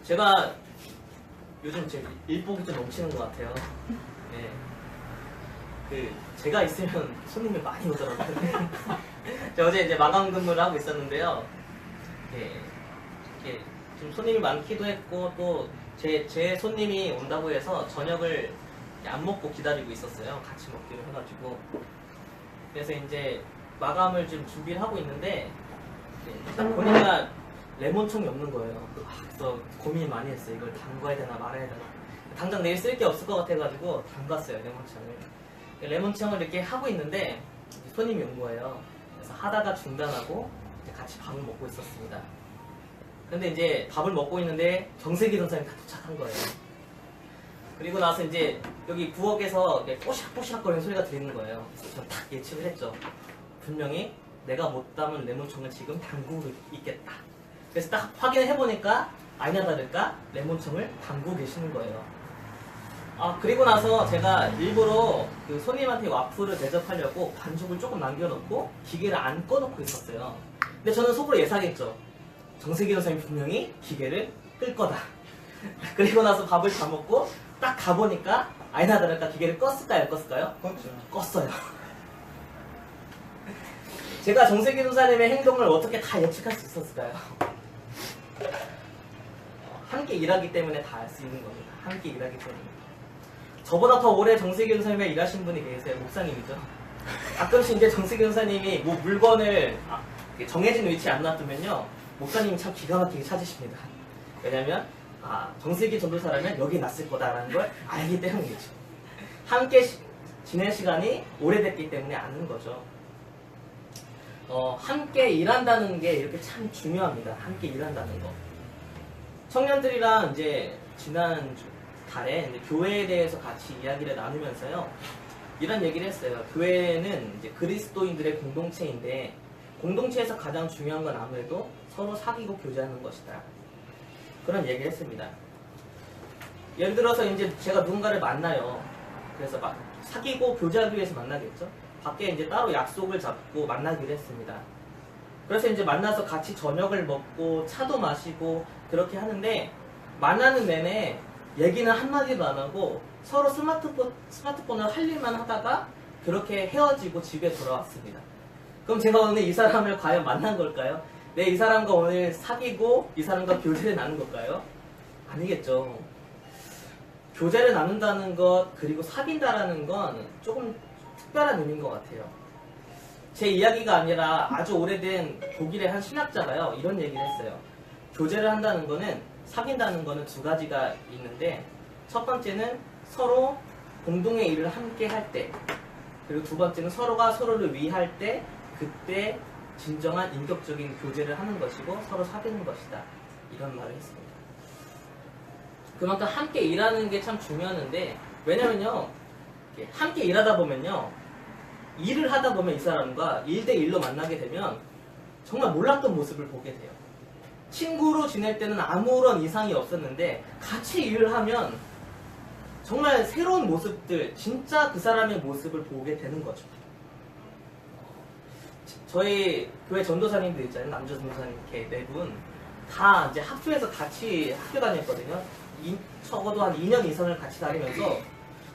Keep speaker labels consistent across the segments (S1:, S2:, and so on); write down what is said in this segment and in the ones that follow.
S1: 제가 요즘 제 일복이 좀 넘치는 것 같아요. 네. 제가 있으면 손님이 많이 오더라고요. 제가 어제 이제 마감 근무를 하고 있었는데요. 좀 손님이 많기도 했고 또 제 손님이 온다고 해서 저녁을 안 먹고 기다리고 있었어요. 같이 먹기로 해가지고. 그래서 이제 마감을 좀 준비를 하고 있는데 딱 보니까 레몬청이 없는 거예요. 그래서 고민을 많이 했어요. 이걸 담가야 되나 말아야 되나. 당장 내일 쓸 게 없을 것 같아가지고 담갔어요, 레몬청을. 레몬청을 이렇게 하고 있는데 손님이 온 거예요. 그래서 하다가 중단하고 같이 밥을 먹고 있었습니다. 근데 이제 밥을 먹고 있는데 정세기 선생님이 다 도착한 거예요. 그리고 나서 이제 여기 부엌에서 뽀시락뽀시락 거리는 소리가 들리는 거예요. 그래서 저는 딱 예측을 했죠. 분명히 내가 못 담은 레몬청을 지금 담그고 있겠다. 그래서 딱 확인을 해보니까 아니나 다를까 레몬청을 담그고 계시는 거예요. 그리고 나서 제가 일부러 그 손님한테 와플을 대접하려고 반죽을 조금 남겨놓고 기계를 안 꺼놓고 있었어요. 근데 저는 속으로 예상했죠. 정세기 선생님이 분명히 기계를 끌 거다. 그리고 나서 밥을 다 먹고 딱 가보니까 아니나 다를까 기계를 껐을까요? 안 껐을까요? 껐어요. 제가 정세기 선생님의 행동을 어떻게 다 예측할 수 있었을까요? 함께 일하기 때문에 다 알 수 있는 겁니다. 함께 일하기 때문에. 저보다 더 오래 정세기 선생님과 일하신 분이 계세요. 목사님이죠. 가끔씩 이제 정세기 선생님이 뭐 물건을 정해진 위치에 안 놔두면요, 목사님이 참 기가 막히게 찾으십니다. 왜냐면 정세기 전도사라면 여기 놨을 거다라는 걸 알기 때문이죠. 함께 지낸 시간이 오래됐기 때문에 아는 거죠. 함께 일한다는 게 이렇게 참 중요합니다. 함께 일한다는 거. 청년들이랑 이제 지난 달에 이제 교회에 대해서 같이 이야기를 나누면서요, 이런 얘기를 했어요. 교회는 이제 그리스도인들의 공동체인데 공동체에서 가장 중요한 건 아무래도 서로 사귀고 교제하는 것이다. 그런 얘기를 했습니다. 예를 들어서 이제 제가 누군가를 만나요. 그래서 막 사귀고 교제하기 위해서 만나겠죠. 밖에 이제 따로 약속을 잡고 만나기로 했습니다. 그래서 이제 만나서 같이 저녁을 먹고 차도 마시고 그렇게 하는데 만나는 내내 얘기는 한마디도 안 하고 서로 스마트폰을 할 일만 하다가 그렇게 헤어지고 집에 돌아왔습니다. 그럼 제가 오늘 이 사람을 과연 만난 걸까요? 이 사람과 오늘 사귀고 이 사람과 교제를 나눈 걸까요? 아니겠죠. 교제를 나눈다는 것, 그리고 사귄다라는 건 조금 특별한 의미인 것 같아요. 제 이야기가 아니라 아주 오래된 독일의 한 신학자가요, 이런 얘기를 했어요. 교제를 한다는 거는, 사귄다는 거는 두 가지가 있는데, 첫 번째는 서로 공동의 일을 함께 할 때, 그리고 두 번째는 서로가 서로를 위할 때, 그때 진정한 인격적인 교제를 하는 것이고 서로 사귀는 것이다. 이런 말을 했습니다. 그만큼 함께 일하는 게 참 중요한데, 왜냐면요, 함께 일하다 보면요, 일을 하다 보면 이 사람과 1대1로 만나게 되면 정말 몰랐던 모습을 보게 돼요. 친구로 지낼 때는 아무런 이상이 없었는데 같이 일을 하면 정말 새로운 모습들, 진짜 그 사람의 모습을 보게 되는 거죠. 저희 교회 전도사님들 있잖아요. 남자 전도사님 이렇게 네 분 다 이제 학교에서 같이 학교 다녔거든요. 적어도 한 2년 이상을 같이 다니면서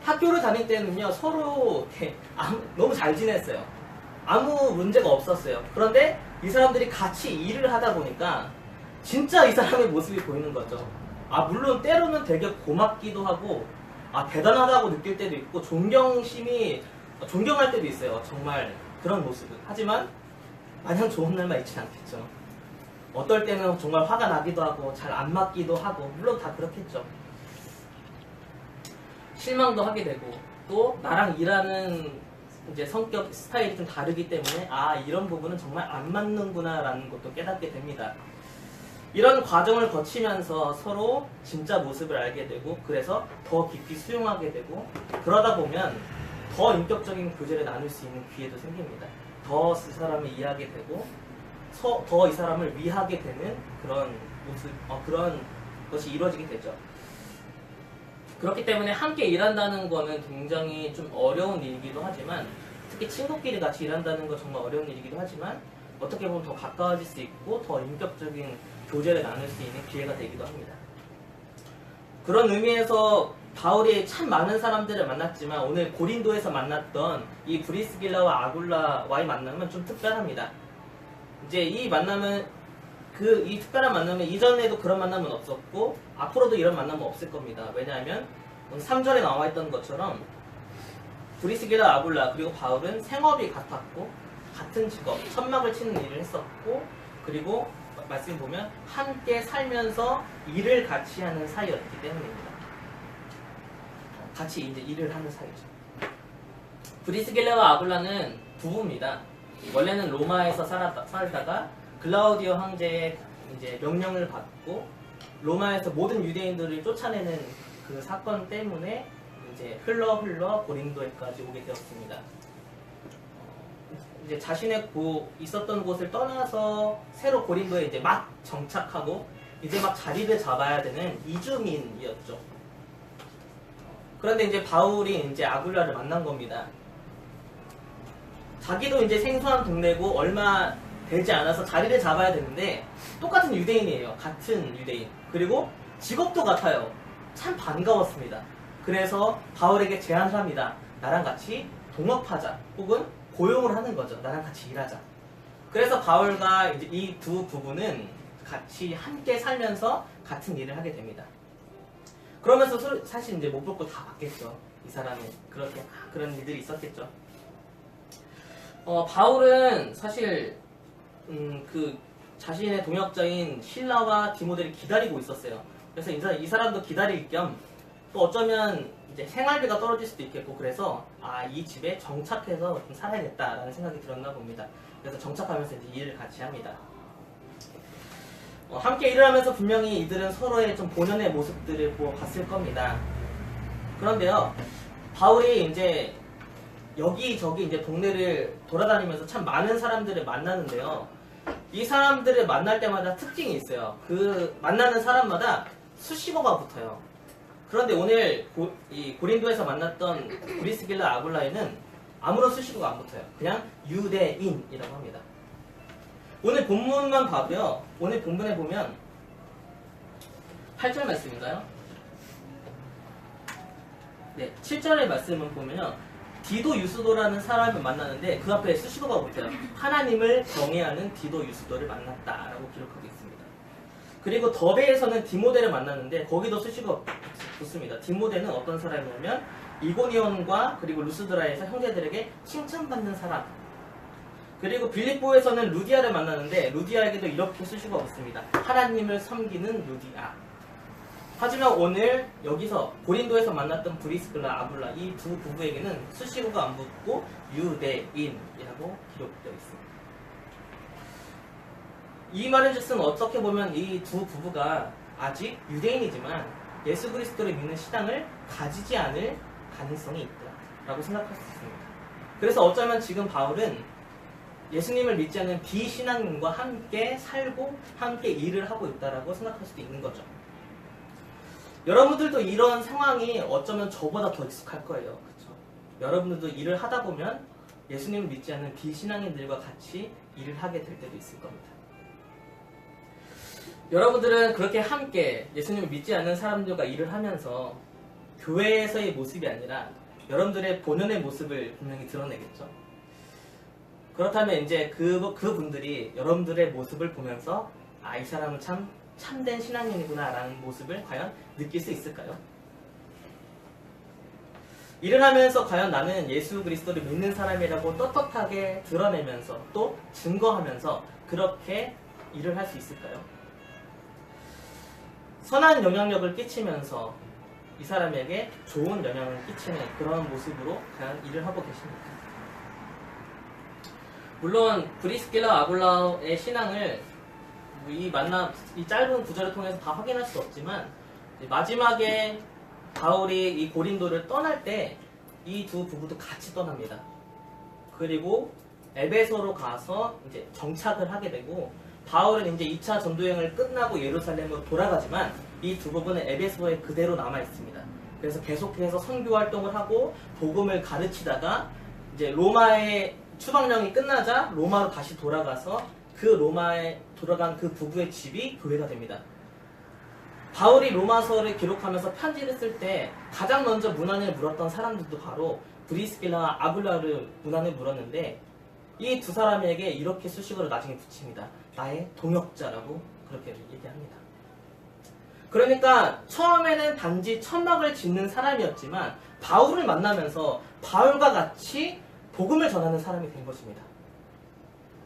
S1: 학교를 다닐 때는요, 서로 너무 잘 지냈어요. 아무 문제가 없었어요. 그런데 이 사람들이 같이 일을 하다 보니까 진짜 이 사람의 모습이 보이는 거죠. 물론 때로는 되게 고맙기도 하고 대단하다고 느낄 때도 있고 존경할 때도 있어요. 정말 그런 모습은. 하지만 마냥 좋은 날만 있진 않겠죠. 어떨 때는 정말 화가 나기도 하고 잘 안 맞기도 하고, 물론 다 그렇겠죠. 실망도 하게 되고, 또 나랑 일하는 이제 성격 스타일이 좀 다르기 때문에 이런 부분은 정말 안 맞는구나 라는 것도 깨닫게 됩니다. 이런 과정을 거치면서 서로 진짜 모습을 알게 되고, 그래서 더 깊이 수용하게 되고, 그러다 보면 더 인격적인 교제를 나눌 수 있는 기회도 생깁니다. 더 그 사람을 이해하게 되고 더 이 사람을 위하게 되는 그런 모습, 그런 것이 이루어지게 되죠. 그렇기 때문에 함께 일한다는 거는 굉장히 좀 어려운 일이기도 하지만, 특히 친구끼리 같이 일한다는 건 정말 어려운 일이기도 하지만, 어떻게 보면 더 가까워질 수 있고 더 인격적인 교제를 나눌 수 있는 기회가 되기도 합니다. 그런 의미에서 바울이 참 많은 사람들을 만났지만 오늘 고린도에서 만났던 이 브리스길라와 아굴라와의 만남은 좀 특별합니다. 이제 이 만남은 이 특별한 만남은 이전에도 그런 만남은 없었고 앞으로도 이런 만남은 없을 겁니다. 왜냐하면 3절에 나와 있던 것처럼 브리스길라 아굴라 그리고 바울은 생업이 같았고 같은 직업, 천막을 치는 일을 했었고 그리고 말씀 보면 함께 살면서 일을 같이 하는 사이였기 때문입니다. 같이 이제 일을 하는 사이죠. 브리스길라와 아굴라는 부부입니다. 원래는 로마에서 살다가 글라우디오 황제의 이제 명령을 받고 로마에서 모든 유대인들을 쫓아내는 그 사건 때문에 이제 흘러 고린도에까지 오게 되었습니다. 이제 자신의 있었던 곳을 떠나서 새로 고린도에 이제 막 정착하고 이제 막 자리를 잡아야 되는 이주민이었죠. 그런데 이제 바울이 이제 아굴라를 만난 겁니다. 자기도 이제 생소한 동네고 얼마 되지 않아서 자리를 잡아야 되는데 똑같은 유대인이에요. 같은 유대인. 그리고 직업도 같아요. 참 반가웠습니다. 그래서 바울에게 제안을 합니다. 나랑 같이 동업하자. 혹은 고용을 하는 거죠. 나랑 같이 일하자. 그래서 바울과 이제 이 두 부부는 같이 함께 살면서 같은 일을 하게 됩니다. 그러면서 사실 이제 못 볼 거 다 봤겠죠. 이 사람은 그렇게 그런 일들이 있었겠죠. 바울은 사실 그 자신의 동역자인 실라와 디모데를 기다리고 있었어요. 그래서 이 사람도 기다릴 겸 또 어쩌면 이제 생활비가 떨어질 수도 있겠고 그래서 이 집에 정착해서 좀 살아야겠다라는 생각이 들었나 봅니다. 그래서 정착하면서 이제 일을 같이 합니다. 함께 일을 하면서 분명히 이들은 서로의 좀 본연의 모습들을 봤을 겁니다. 그런데요, 바울이 이제 여기저기 이제 동네를 돌아다니면서 참 많은 사람들을 만나는데요. 이 사람들을 만날 때마다 특징이 있어요. 그 만나는 사람마다 수식어가 붙어요. 그런데 오늘 이 고린도에서 만났던 브리스길라 아굴라에는 아무런 수식어가 안 붙어요. 그냥 유대인이라고 합니다. 오늘 본문만 봐도요. 오늘 본문에 보면 8절 말씀인가요? 네, 7절의 말씀을 보면요. 디도 유스도라는 사람을 만나는데 그 앞에 수식어가 붙어요. 하나님을 경외하는 디도 유스도를 만났다라고 기록하고 있습니다. 그리고 더베에서는 디모데를 만났는데 거기도 수식어가 붙습니다. 디모데는 어떤 사람이냐면 이고니온과 그리고 루스드라에서 형제들에게 칭찬받는 사람. 그리고 빌립보에서는 루디아를 만났는데 루디아에게도 이렇게 수식어가 붙습니다. 하나님을 섬기는 루디아. 하지만 오늘 여기서 고린도에서 만났던 브리스길라 아굴라 이 두 부부에게는 수식어가 안 붙고 유대인이라고 기록되어 있습니다. 이 말인즉슨 어떻게 보면 이 두 부부가 아직 유대인이지만 예수 그리스도를 믿는 신앙을 가지지 않을 가능성이 있다라고 생각할 수 있습니다. 그래서 어쩌면 지금 바울은 예수님을 믿지 않는 비신앙인과 함께 살고 함께 일을 하고 있다라고 생각할 수도 있는 거죠. 여러분들도 이런 상황이 어쩌면 저보다 더 익숙할 거예요. 그렇죠? 여러분들도 일을 하다 보면 예수님을 믿지 않는 비신앙인들과 같이 일을 하게 될 때도 있을 겁니다. 여러분들은 그렇게 함께 예수님을 믿지 않는 사람들과 일을 하면서 교회에서의 모습이 아니라 여러분들의 본연의 모습을 분명히 드러내겠죠. 그렇다면 이제 그분들이 여러분들의 모습을 보면서 이 사람은 참 참된 신앙인이구나 라는 모습을 과연 느낄 수 있을까요? 일을 하면서 과연 나는 예수 그리스도를 믿는 사람이라고 떳떳하게 드러내면서 또 증거하면서 그렇게 일을 할 수 있을까요? 선한 영향력을 끼치면서 이 사람에게 좋은 영향을 끼치는 그런 모습으로 과연 일을 하고 계십니까? 물론 브리스길라 아굴라의 신앙을 이 짧은 구절을 통해서 다 확인할 수 없지만 마지막에 바울이 이 고린도를 떠날 때 이 두 부부도 같이 떠납니다. 그리고 에베소로 가서 이제 정착을 하게 되고 바울은 이제 2차 전도여행을 끝나고 예루살렘으로 돌아가지만 이 두 부부는 에베소에 그대로 남아 있습니다. 그래서 계속해서 선교 활동을 하고 복음을 가르치다가 이제 로마의 추방령이 끝나자 로마로 다시 돌아가서 그 로마에 돌아간 그 부부의 집이 교회가 됩니다. 바울이 로마서를 기록하면서 편지를 쓸 때 가장 먼저 문안을 물었던 사람들도 바로 브리스길라와 아굴라를 문안을 물었는데 이 두 사람에게 이렇게 수식어를 나중에 붙입니다. 나의 동역자라고 그렇게 얘기합니다. 그러니까 처음에는 단지 천막을 짓는 사람이었지만 바울을 만나면서 바울과 같이 복음을 전하는 사람이 된 것입니다.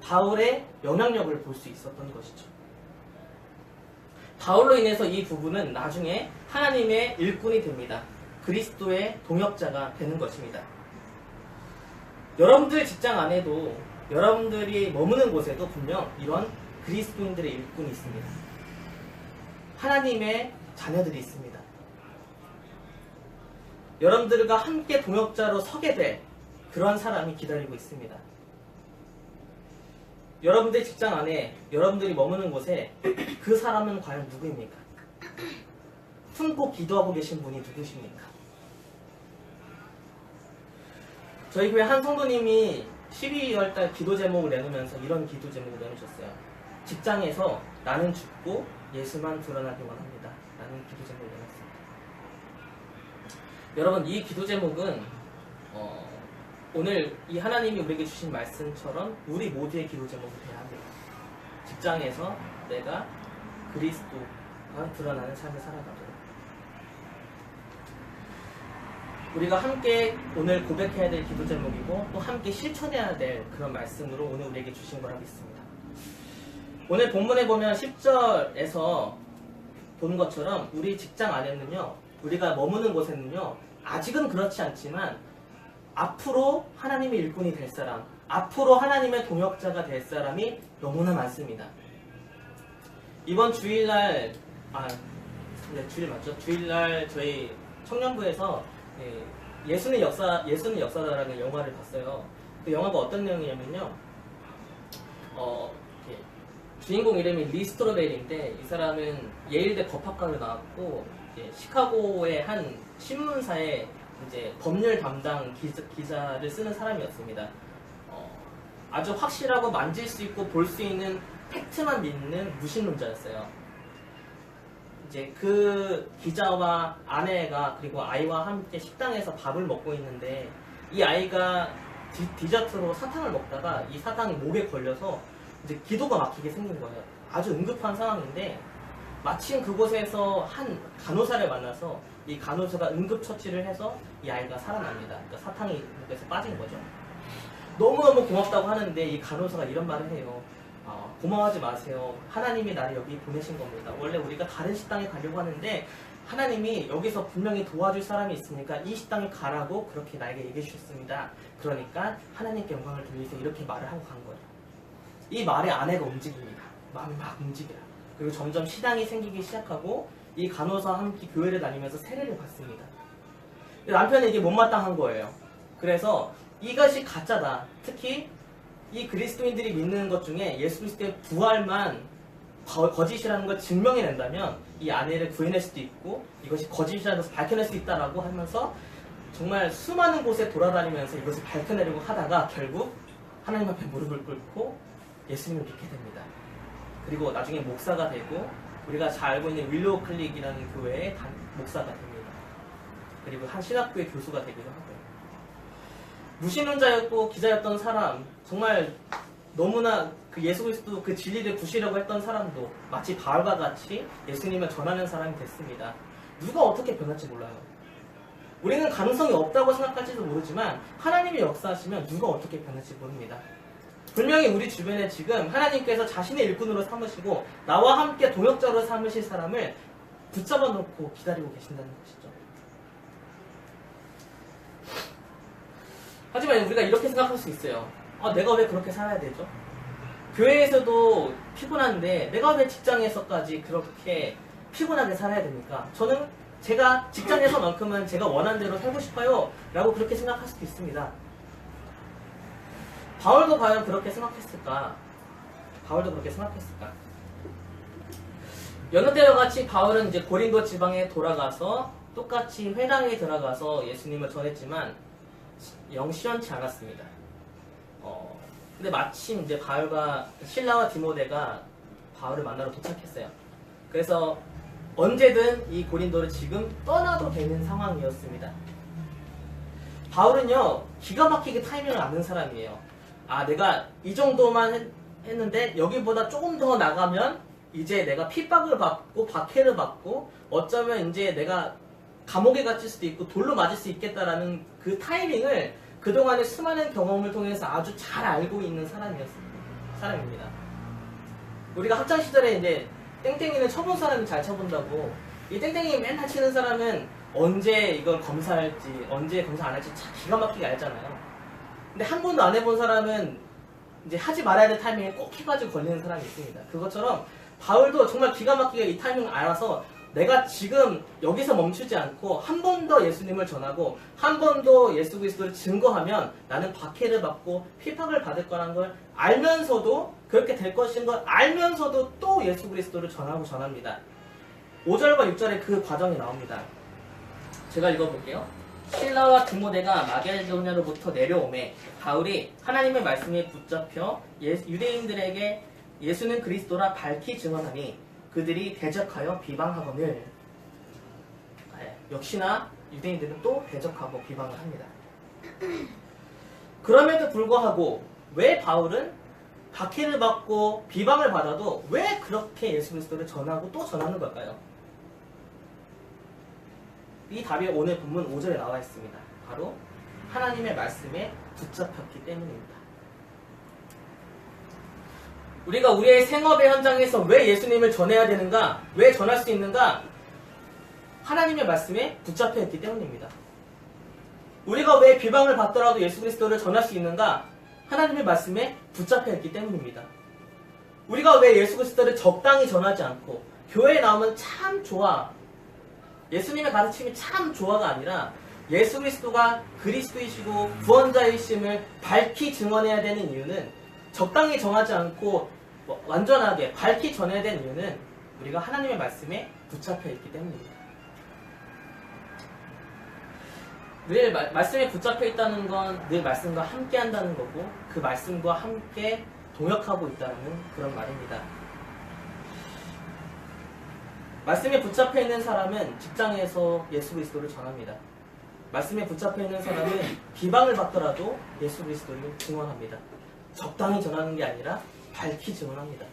S1: 바울의 영향력을 볼 수 있었던 것이죠. 바울로 인해서 이 부부는 나중에 하나님의 일꾼이 됩니다. 그리스도의 동역자가 되는 것입니다. 여러분들 직장 안에도 여러분들이 머무는 곳에도 분명 이런 그리스도인들의 일꾼이 있습니다. 하나님의 자녀들이 있습니다. 여러분들과 함께 동역자로 서게 될 그런 사람이 기다리고 있습니다. 여러분들 직장 안에 여러분들이 머무는 곳에 그 사람은 과연 누구입니까? 품고 기도하고 계신 분이 누구십니까? 저희 교회 한 성도님이 12월달 기도 제목을 내놓으면서 이런 기도 제목을 내놓으셨어요. 직장에서 나는 죽고 예수만 드러나기만 합니다. 라는 기도 제목을 내놨습니다. 여러분, 이 기도 제목은 오늘 이 하나님이 우리에게 주신 말씀처럼 우리 모두의 기도 제목이 되어야 합니다. 직장에서 내가 그리스도가 드러나는 삶을 살아가도록. 우리가 함께 오늘 고백해야 될 기도 제목이고 또 함께 실천해야 될 그런 말씀으로 오늘 우리에게 주신 거라 믿습니다. 오늘 본문에 보면 10절에서 본 것처럼 우리 직장 안에는요, 우리가 머무는 곳에는요, 아직은 그렇지 않지만 앞으로 하나님의 일꾼이 될 사람, 앞으로 하나님의 동역자가 될 사람이 너무나 많습니다. 이번 주일날, 주일 맞죠? 주일날 저희 청년부에서 예수는 역사다라는 영화를 봤어요. 그 영화가 어떤 내용이냐면요, 주인공 이름이 리 스트로벨인데 이 사람은 예일대 법학과를 나왔고 시카고의 한 신문사에 이제 법률 담당 기자를 쓰는 사람이었습니다. 아주 확실하고 만질 수 있고 볼 수 있는 팩트만 믿는 무신론자였어요. 이제 그 기자와 아내가 그리고 아이와 함께 식당에서 밥을 먹고 있는데 이 아이가 디저트로 사탕을 먹다가 이 사탕이 목에 걸려서 이제 기도가 막히게 생긴 거예요. 아주 응급한 상황인데 마침 그곳에서 한 간호사를 만나서 이 간호사가 응급처치를 해서 이 아이가 살아납니다. 그러니까 사탕이 목에서 빠진 거죠. 너무너무 고맙다고 하는데 이 간호사가 이런 말을 해요. 고마워하지 마세요. 하나님이 나를 여기 보내신 겁니다. 원래 우리가 다른 식당에 가려고 하는데 하나님이 여기서 분명히 도와줄 사람이 있으니까 이 식당에 가라고 그렇게 나에게 얘기해 주셨습니다. 그러니까 하나님께 영광을 돌리세요. 이렇게 말을 하고 간 거예요. 이 말에 아내가 움직입니다. 마음이 막 움직여요. 그리고 점점 시당이 생기기 시작하고 이 간호사와 함께 교회를 다니면서 세례를 받습니다. 남편이 이게 못마땅한 거예요. 그래서 이것이 가짜다. 특히 이 그리스도인들이 믿는 것 중에 예수 그리스도의 부활만 거짓이라는 걸 증명해낸다면 이 아내를 구해낼 수도 있고 이것이 거짓이라는 것을 밝혀낼 수 있다라고 하면서 정말 수많은 곳에 돌아다니면서 이것을 밝혀내려고 하다가 결국 하나님 앞에 무릎을 꿇고 예수님을 믿게 됩니다. 그리고 나중에 목사가 되고 우리가 잘 알고 있는 윌로우 클릭이라는 교회의 목사가 됩니다. 그리고 한 신학교의 교수가 되기도 하고요. 무신론자였고 기자였던 사람, 정말 너무나 그 예수 그리스도 그 진리를 부시려고 했던 사람도 마치 바울과 같이 예수님을 전하는 사람이 됐습니다. 누가 어떻게 변할지 몰라요. 우리는 가능성이 없다고 생각할지도 모르지만 하나님이 역사하시면 누가 어떻게 변할지 모릅니다. 분명히 우리 주변에 지금 하나님께서 자신의 일꾼으로 삼으시고 나와 함께 동역자로 삼으실 사람을 붙잡아 놓고 기다리고 계신다는 것이죠. 하지만 우리가 이렇게 생각할 수 있어요. 내가 왜 그렇게 살아야 되죠? 교회에서도 피곤한데 내가 왜 직장에서까지 그렇게 피곤하게 살아야 됩니까? 저는 제가 직장에서만큼은 제가 원하는 대로 살고 싶어요 라고 그렇게 생각할 수도 있습니다. 바울도 과연 그렇게 생각했을까? 여느 때와 같이 바울은 이제 고린도 지방에 돌아가서 똑같이 회당에 들어가서 예수님을 전했지만 영 시원치 않았습니다. 근데 마침 이제 바울과 실라와 디모데가 바울을 만나러 도착했어요. 그래서 언제든 이 고린도를 지금 떠나도 되는 상황이었습니다. 바울은요, 기가 막히게 타이밍을 아는 사람이에요. 아, 내가 이 정도만 했는데 여기보다 조금 더 나가면 이제 내가 핍박을 받고 박해를 받고 어쩌면 이제 내가 감옥에 갇힐 수도 있고 돌로 맞을 수 있겠다라는 그 타이밍을 그동안의 수많은 경험을 통해서 아주 잘 알고 있는 사람입니다. 우리가 학창시절에 이제 땡땡이는 쳐본 사람이 잘 쳐본다고, 이 땡땡이 맨날 치는 사람은 언제 이걸 검사할지 언제 검사 안 할지 참 기가 막히게 알잖아요. 근데 한 번도 안 해본 사람은 이제 하지 말아야 될 타이밍에 꼭 해가지고 걸리는 사람이 있습니다. 그것처럼 바울도 정말 기가 막히게 이 타이밍을 알아서 내가 지금 여기서 멈추지 않고 한 번 더 예수님을 전하고 한 번 더 예수 그리스도를 증거하면 나는 박해를 받고 핍박을 받을 거라는 걸 알면서도, 그렇게 될 것인 걸 알면서도 또 예수 그리스도를 전합니다. 5절과 6절에 그 과정이 나옵니다. 제가 읽어볼게요. 실라와 디모데가 마게도냐로부터 내려오매 바울이 하나님의 말씀에 붙잡혀 유대인들에게 예수는 그리스도라 밝히 증언하니 그들이 대적하여 비방하거늘. 역시나 유대인들은 또 대적하고 비방을 합니다. 그럼에도 불구하고 왜 바울은 박해를 받고 비방을 받아도 왜 그렇게 예수 그리스도를 전하고 또 전하는 걸까요? 이 답이 오늘 본문 5절에 나와 있습니다. 바로 하나님의 말씀에 붙잡혔기 때문입니다. 우리가 우리의 생업의 현장에서 왜 예수님을 전해야 되는가? 왜 전할 수 있는가? 하나님의 말씀에 붙잡혀 있기 때문입니다. 우리가 왜 비방을 받더라도 예수 그리스도를 전할 수 있는가? 하나님의 말씀에 붙잡혀 있기 때문입니다. 우리가 왜 예수 그리스도를 적당히 전하지 않고 교회에 나오면 참 좋아, 예수님의 가르침이 참 좋아가 아니라 예수 그리스도가 그리스도이시고 구원자이심을 밝히 증언해야 되는 이유는, 적당히 정하지 않고 완전하게 밝히 전해야 되는 이유는 우리가 하나님의 말씀에 붙잡혀 있기 때문입니다. 늘 말씀에 붙잡혀 있다는 건 늘 말씀과 함께 한다는 거고, 그 말씀과 함께 동역하고 있다는 그런 말입니다. 말씀에 붙잡혀 있는 사람은 직장에서 예수 그리스도를 전합니다. 말씀에 붙잡혀 있는 사람은 비방을 받더라도 예수 그리스도를 증언합니다. 적당히 전하는 게 아니라 밝히 증언합니다.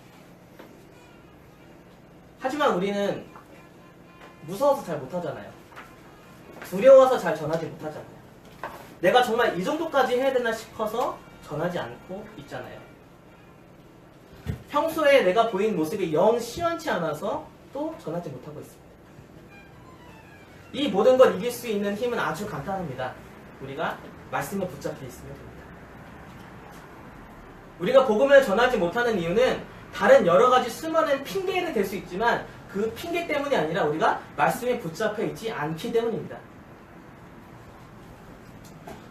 S1: 하지만 우리는 무서워서 잘 못하잖아요. 두려워서 잘 전하지 못하잖아요. 내가 정말 이 정도까지 해야 되나 싶어서 전하지 않고 있잖아요. 평소에 내가 보인 모습이 영 시원치 않아서 또 전하지 못하고 있습니다. 이 모든 걸 이길 수 있는 힘은 아주 간단합니다. 우리가 말씀에 붙잡혀 있으면 됩니다. 우리가 복음을 전하지 못하는 이유는 다른 여러 가지 수많은 핑계는 될 수 있지만 그 핑계 때문이 아니라 우리가 말씀에 붙잡혀 있지 않기 때문입니다.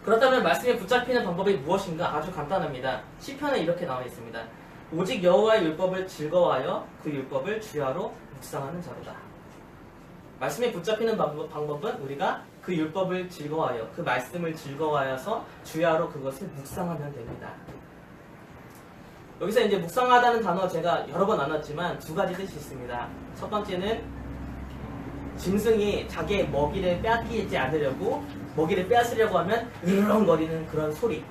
S1: 그렇다면 말씀에 붙잡히는 방법이 무엇인가? 아주 간단합니다. 시편에 이렇게 나와 있습니다. 오직 여호와의 율법을 즐거워하여 그 율법을 주야로 묵상하는 자로다. 말씀에 붙잡히는 방법은 우리가 그 율법을 즐거워하여, 그 말씀을 즐거워하여서 주야로 그것을 묵상하면 됩니다. 여기서 이제 묵상하다는 단어 제가 여러 번 나눴지만 두 가지 뜻이 있습니다. 첫 번째는 짐승이 자기의 먹이를 빼앗기지 않으려고, 먹이를 빼앗으려고 하면 으르렁거리는 그런 소리,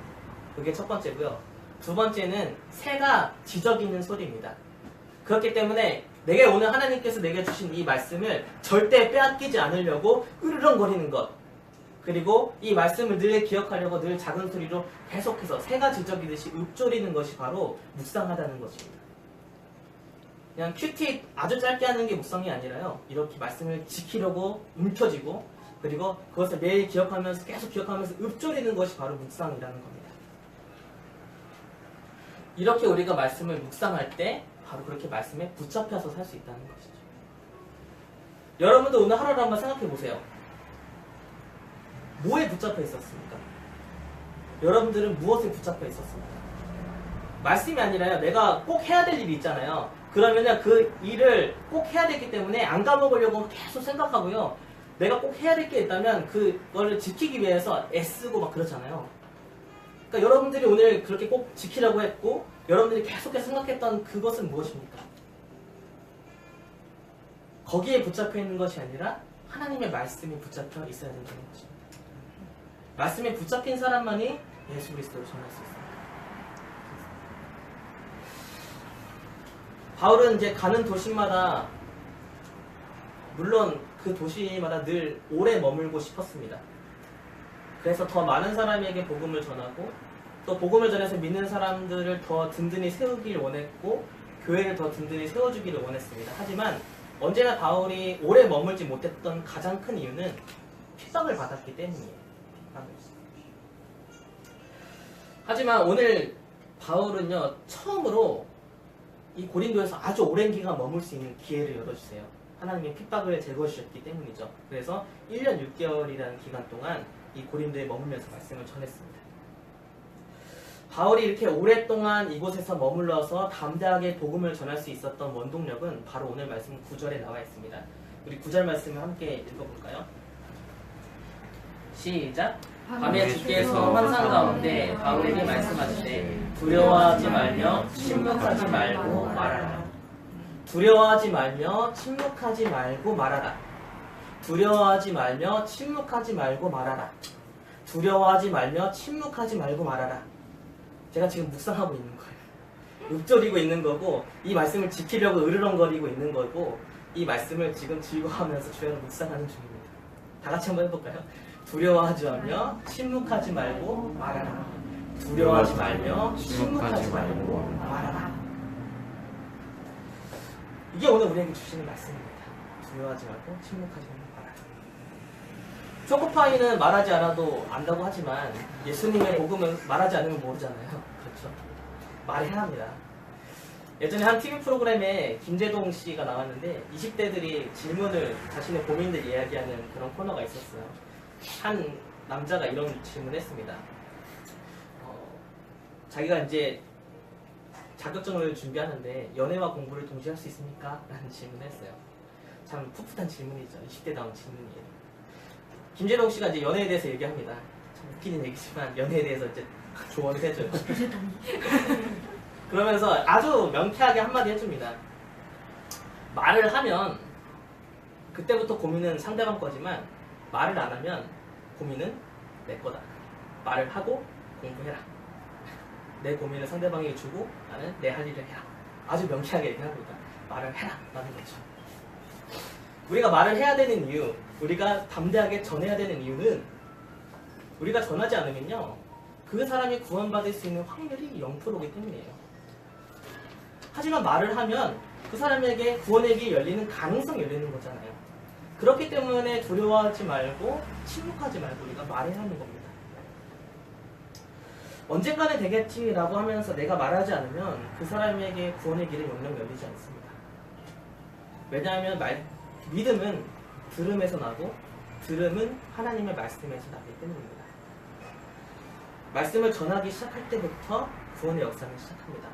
S1: 그게 첫 번째고요. 두 번째는 새가 지저귀는 소리입니다. 그렇기 때문에 내게 오늘 하나님께서 내게 주신 이 말씀을 절대 빼앗기지 않으려고 으르렁거리는 것, 그리고 이 말씀을 늘 기억하려고 늘 작은 소리로 계속해서 새가 지저귀듯이 읊조리는 것이 바로 묵상하다는 것입니다. 그냥 큐티 아주 짧게 하는 게 묵상이 아니라요, 이렇게 말씀을 지키려고 움켜쥐고 그리고 그것을 매일 기억하면서 계속 기억하면서 읊조리는 것이 바로 묵상이라는 겁니다. 이렇게 우리가 말씀을 묵상할 때 바로 그렇게 말씀에 붙잡혀서 살 수 있다는 것이죠. 여러분도 오늘 하루를 한번 생각해 보세요. 뭐에 붙잡혀 있었습니까? 여러분들은 무엇에 붙잡혀 있었습니까? 말씀이 아니라요, 내가 꼭 해야 될 일이 있잖아요. 그러면은 그 일을 꼭 해야 되기 때문에 안 까먹으려고 계속 생각하고요, 내가 꼭 해야 될 게 있다면 그거를 지키기 위해서 애쓰고 막 그렇잖아요. 그러니까 여러분들이 오늘 그렇게 꼭 지키려고 했고 여러분들이 계속해서 생각했던 그것은 무엇입니까? 거기에 붙잡혀 있는 것이 아니라 하나님의 말씀이 붙잡혀 있어야 된다는 것입니다. 말씀에 붙잡힌 사람만이 예수 그리스도를 전할 수 있습니다. 바울은 이제 가는 도시마다 물론 그 도시마다 늘 오래 머물고 싶었습니다. 그래서 더 많은 사람에게 복음을 전하고 또 복음을 전해서 믿는 사람들을 더 든든히 세우길 원했고 교회를 더 든든히 세워주기를 원했습니다. 하지만 언제나 바울이 오래 머물지 못했던 가장 큰 이유는 핍박을 받았기 때문이에요. 핍박을. 하지만 오늘 바울은요, 처음으로 이 고린도에서 아주 오랜 기간 머물 수 있는 기회를 열어주세요. 하나님의 핍박을 제거해주셨기 때문이죠. 그래서 1년 6개월이라는 기간 동안 이 고린도에 머물면서 말씀을 전했습니다. 바울이 이렇게 오랫동안 이곳에서 머물러서 담대하게 복음을 전할 수 있었던 원동력은 바로 오늘 말씀 9절에 나와 있습니다. 우리 9절 말씀을 함께 읽어볼까요? 시작! 밤에 주께서 환상 가운데 바울에게 말씀하시되 두려워하지 말며 침묵하지 말고 말하라. 두려워하지 말며 침묵하지 말고 말하라. 두려워하지 말며 침묵하지 말고 말하라. 두려워하지 말며 침묵하지 말고 말하라. 제가 지금 묵상하고 있는 거예요. 읊조리고 있는 거고 이 말씀을 지키려고 으르렁거리고 있는 거고 이 말씀을 지금 즐거워하면서 주야로 묵상하는 중입니다. 다 같이 한번 해볼까요? 두려워하지 말며 침묵하지 말고 말하라. 두려워하지 말며 침묵하지 말고 말하라. 이게 오늘 우리에게 주시는 말씀입니다. 두려워하지 말고 침묵하지 말고 말하라. 초코파이는 말하지 않아도 안다고 하지만 예수님의 복음은 말하지 않으면 모르잖아요. 그렇죠? 말해야 합니다. 예전에 한 TV 프로그램에 김재동 씨가 나왔는데 20대들이 질문을 자신의 고민들 이야기하는 그런 코너가 있었어요. 한 남자가 이런 질문을 했습니다. 자기가 이제 자격증을 준비하는데 연애와 공부를 동시에 할 수 있습니까? 라는 질문을 했어요. 참 풋풋한 질문이죠. 20대다운 질문이에요. 김재동 씨가 이제 연애에 대해서 얘기합니다. 참 웃기는 얘기지만 연애에 대해서 이제 조언을 해줘요. 그러면서 아주 명쾌하게 한마디 해줍니다. 말을 하면 그때부터 고민은 상대방 거지만 말을 안 하면 고민은 내 거다. 말을 하고 공부해라. 내 고민을 상대방에게 주고 나는 내 할 일을 해라. 아주 명쾌하게 얘기합니다. 말을 해라 라는 거죠. 우리가 말을 해야 되는 이유, 우리가 담대하게 전해야 되는 이유는 우리가 전하지 않으면요, 그 사람이 구원받을 수 있는 확률이 0%이기 때문이에요. 하지만 말을 하면 그 사람에게 구원의 길이 열리는 가능성이 열리는 거잖아요. 그렇기 때문에 두려워하지 말고 침묵하지 말고 우리가 말해야 하는 겁니다. 언젠가는 되겠지라고 하면서 내가 말하지 않으면 그 사람에게 구원의 길은 영영 열리지 않습니다. 왜냐하면 믿음은 들음에서 나고 들음은 하나님의 말씀에서 나기 때문입니다. 말씀을 전하기 시작할 때부터 구원의 역사는 시작합니다.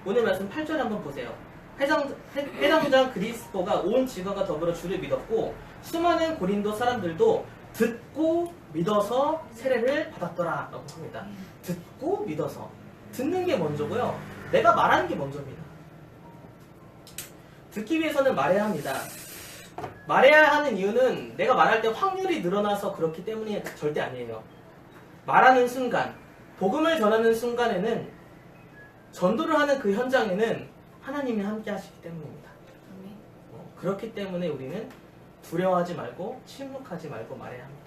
S1: 오늘 말씀 8절 한번 보세요. 회당장 그리스도가 온 지파가 더불어 주를 믿었고 수많은 고린도 사람들도 듣고 믿어서 세례를 받았더라 라고 합니다. 듣고 믿어서. 듣는 게 먼저고요. 내가 말하는 게 먼저입니다. 듣기 위해서는 말해야 합니다. 말해야 하는 이유는 내가 말할 때 확률이 늘어나서 그렇기 때문이 절대 아니에요. 말하는 순간, 복음을 전하는 순간에는 전도를 하는 그 현장에는 하나님이 함께 하시기 때문입니다. 그렇기 때문에 우리는 두려워하지 말고 침묵하지 말고 말해야 합니다.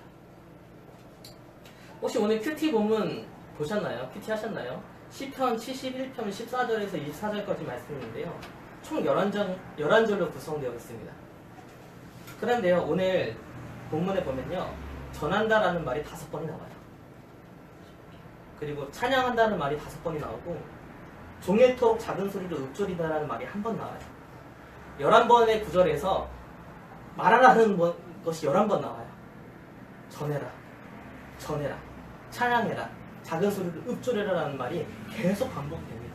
S1: 혹시 오늘 큐티 본문 보셨나요? 큐티 하셨나요? 시편 71편 14절에서 24절까지 말씀인데요. 총 11절로 구성되어 있습니다. 그런데요, 오늘 본문에 보면요, 전한다라는 말이 5번이 나와요. 그리고 찬양한다는 말이 5번이 나오고 종일토록 작은 소리로 읊조리다라는 말이 1번 나와요. 11번의 구절에서 말하라는 것이 11번 나와요. 전해라, 전해라, 찬양해라, 작은 소리로 읊조리라라는 말이 계속 반복됩니다.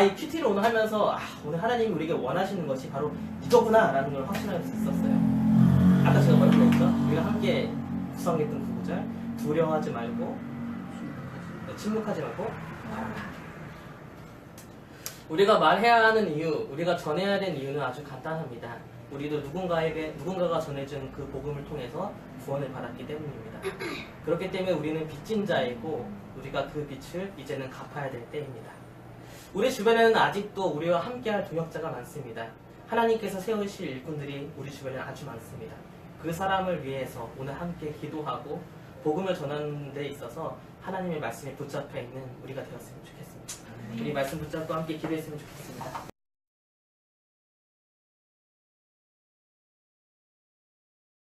S1: 이 큐티를 오늘 하면서 오늘 하나님이 우리에게 원하시는 것이 바로 이거구나 라는 걸 확신할 수 있었어요. 아까 제가 뭐라고 했죠? 우리가 함께 구성했던 그 구절, 두려워하지 말고 침묵하지 말고 말하라. 우리가 말해야 하는 이유, 우리가 전해야 되는 이유는 아주 간단합니다. 우리도 누군가가 전해준 그 복음을 통해서 구원을 받았기 때문입니다. 그렇기 때문에 우리는 빚진 자이고 우리가 그 빚을 이제는 갚아야 될 때입니다. 우리 주변에는 아직도 우리와 함께할 동역자가 많습니다. 하나님께서 세우실 일꾼들이 우리 주변에 아주 많습니다. 그 사람을 위해서 오늘 함께 기도하고 복음을 전하는 데 있어서 하나님의 말씀에 붙잡혀 있는 우리가 되었으면 좋겠습니다. 우리 말씀 붙잡고 함께 기도했으면 좋겠습니다.